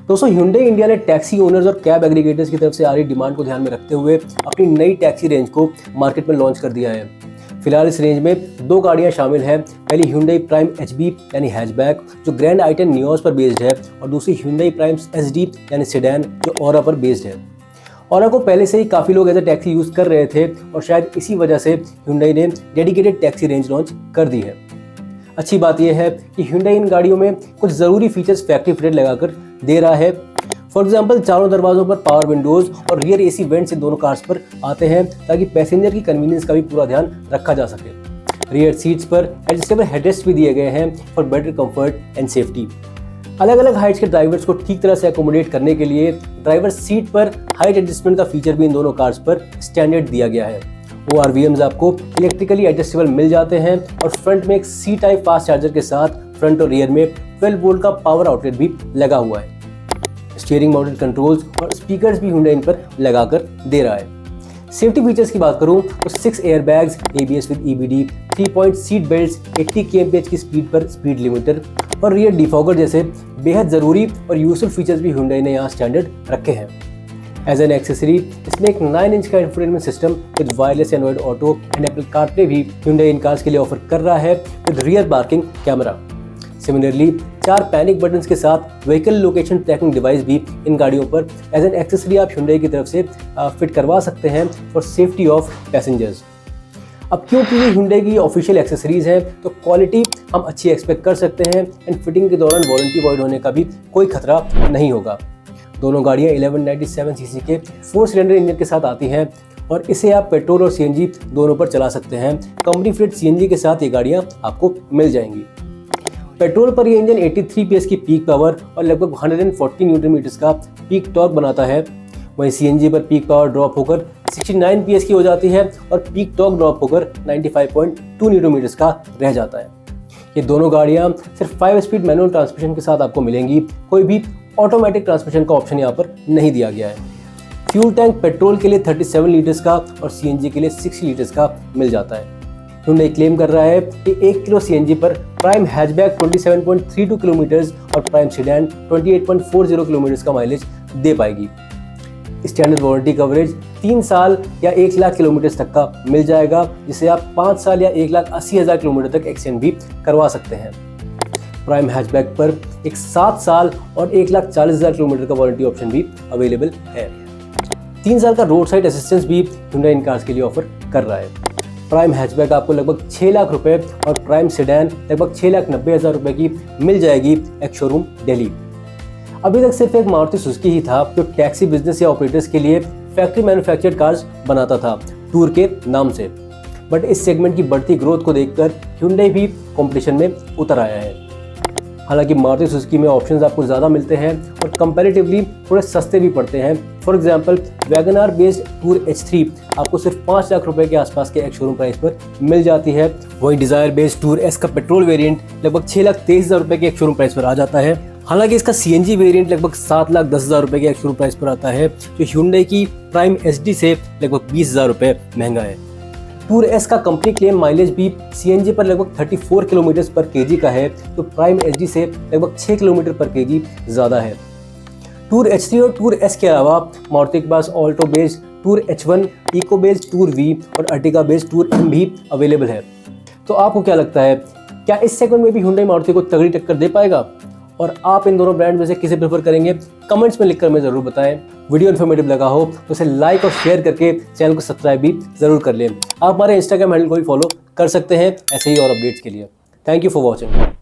दोस्तों Hyundai India ने taxi owners और कैब एग्रीगेटर्स की तरफ से आ रही डिमांड को ध्यान में रखते हुए अपनी नई टैक्सी रेंज को मार्केट में लॉन्च कर दिया है। फिलहाल इस रेंज में दो गाड़ियां शामिल हैं। पहली Hyundai Prime HB यानी हैचबैक जो ग्रैंड i10 नियोस पर बेस्ड है और दूसरी Hyundai Prime SD यानी सेडान जो ऑरा पर बेस्ड है। ऑरा को पहले से ही काफ़ी लोग एज ए टैक्सी यूज़ कर रहे थे और शायद इसी वजह से Hyundai ने डेडिकेटेड टैक्सी रेंज लॉन्च कर दी है। अच्छी बात यह है कि Hyundai इन गाड़ियों में कुछ ज़रूरी फीचर्स फैक्ट्री फिटेड लगाकर दे रहा है। फॉर एग्जाम्पल चारों दरवाजों पर पावर विंडोज़ और रियर AC वेंट्स इन दोनों कार्स पर आते हैं ताकि पैसेंजर की कन्वीनियंस का भी पूरा ध्यान रखा जा सके। रियर सीट्स पर एडजस्टेबल हेडरेस्ट भी दिए गए हैं for better comfort and safety. अलग अलग हाइट्स के ड्राइवर्स को ठीक तरह से अकोमोडेट करने के लिए ड्राइवर सीट पर हाइट एडजस्टमेंट का फीचर भी इन दोनों कार्स पर स्टैंडर्ड दिया गया है। ORVMs आपको इलेक्ट्रिकली एडजस्टेबल मिल जाते हैं और फ्रंट में एक C टाइप फास्ट चार्जर के साथ फ्रंट और रियर में 12 वोल्ट का पावर आउटलेट भी लगा हुआ है। स्टीयरिंग माउंटेड कंट्रोल्स और स्पीकर्स भी Hyundai इन पर लगाकर दे रहा है। सेफ्टी फीचर्स की बात करूं तो 6 airbags, ABS with EBD, 3-point seat belts, 80 kmph की स्पीड पर स्पीड लिमिटर और रियर डिफॉगर जैसे बेहद ज़रूरी और यूजफुल फीचर्स भी Hyundai ने यहाँ स्टैंडर्ड रखे हैं। एज एन एक्सेसरी इसमें एक 9 इंच का infotainment system with wireless Android auto and Apple CarPlay भी Hyundai इन कार्स के लिए ऑफर कर रहा है with rear parking camera. Similarly 4 panic buttons के साथ व्हीकल लोकेशन ट्रैकिंग डिवाइस भी इन गाड़ियों पर एज एन एक्सेसरी आप Hyundai की तरफ से फिट करवा सकते हैं फॉर सेफ्टी ऑफ पैसेंजर्स। अब क्योंकि ये Hyundai की ऑफिशियल एक्सेसरीज हैं तो क्वालिटी हम अच्छी एक्सपेक्ट कर सकते हैं एंड फिटिंग के दौरान वारंटी वॉइड होने का भी कोई खतरा नहीं होगा। दोनों गाड़ियाँ 1197 सीसी के 4 सिलेंडर इंजन के साथ आती हैं और इसे आप पेट्रोल और CNG दोनों पर चला सकते हैं। कंपनी फिट CNG के साथ ये गाड़ियाँ आपको मिल जाएंगी। पेट्रोल पर ये इंजन 83 PS की पीक पावर और लगभग 140 न्यूटन मीटर्स का पीक टॉर्क बनाता है। वहीं CNG पर पीक पावर ड्रॉप होकर 69 PS की हो जाती है और पीक टॉर्क ड्रॉप होकर 95.2 न्यूटन मीटर्स का रह जाता है। ये दोनों गाड़ियाँ सिर्फ 5 स्पीड मैनुअल ट्रांसमिशन के साथ आपको मिलेंगी। कोई भी ऑटोमेटिक ट्रांसमिशन का ऑप्शन यहाँ पर नहीं दिया गया है। फ्यूल टैंक पेट्रोल के लिए 37 लीटर्स का और CNG के लिए 60 लीटर्स का मिल जाता है। Hyundai क्लेम कर रहा है कि 1 किलो CNG पर प्राइम हैचबैक 27.32 किलोमीटर्स और प्राइम सेडान 28.40 किलोमीटर्स का माइलेज दे पाएगी। स्टैंडर्ड वारंटी कवरेज 3 साल या 1 लाख किलोमीटर तक का मिल जाएगा, जिसे आप 5 साल या 1,80,000 किलोमीटर तक एक्सटेंड भी करवा सकते हैं। प्राइम हैचबैक पर एक 7 साल और 1,40,000 किलोमीटर का वारंटी ऑप्शन भी अवेलेबल है। 3 साल का रोड साइड असिस्टेंस भी Hyundai इन कार्स के लिए ऑफर कर रहा है। प्राइम हैचबैक आपको लगभग 6 लाख रुपए और प्राइम सेडान लगभग 6,90,000 रुपए की मिल जाएगी एक्स शोरूम दिल्ली। अभी तक सिर्फ एक मारुति सुजुकी ही था जो टैक्सी बिजनेस या ऑपरेटर्स के लिए फैक्ट्री मैन्युफैक्चर्ड कार्स बनाता था टूर के नाम से। बट इस सेगमेंट की बढ़ती ग्रोथ को देखकर Hyundai भी कंपटीशन में उतर आया है। हालांकि मारुति सुजुकी में ऑप्शंस आपको ज़्यादा मिलते हैं और कंपैरेटिवली थोड़े सस्ते भी पड़ते हैं। For example WagonR based tour H3 आपको सिर्फ 5 लाख रुपए के आसपास के एक्स शोरूम प्राइस पर मिल जाती है। वहीं डिजायर बेस्ड टूर S का पेट्रोल वेरिएंट लगभग 6,23,000 रुपए के एक्स शोरूम प्राइस पर आ जाता है। हालांकि इसका CNG वेरिएंट लगभग 7,10,000 रुपए के एक्स शोरूम प्राइस पर आता है, जो Hyundai की प्राइम SD से लगभग 20,000 रुपए महंगा है। टूर S का कंपनी क्लेम माइलेज भी CNG पर लगभग 34 किलोमीटर पर kg का है, तो प्राइम SD से लगभग 6 किलोमीटर पर kg ज़्यादा है। टूर H3 और टूर S के अलावा मारुति के पास Alto based tour H1, Eeco based tour V और अर्टिगा बेस्ड टूर M भी अवेलेबल है। तो आपको क्या लगता है, क्या इस सेगमेंट में भी Hyundai मारुति को तगड़ी टक्कर दे पाएगा? और आप इन दोनों ब्रांड में से किसे प्रेफर करेंगे? कमेंट्स में लिखकर हमें ज़रूर बताएं। वीडियो इन्फॉर्मेटिव लगा हो तो इसे लाइक और शेयर करके चैनल को सब्सक्राइब भी ज़रूर कर लें। आप हमारे इंस्टाग्राम हैंडल को भी फॉलो कर सकते हैं ऐसे ही और अपडेट्स के लिए। Thank you for watching.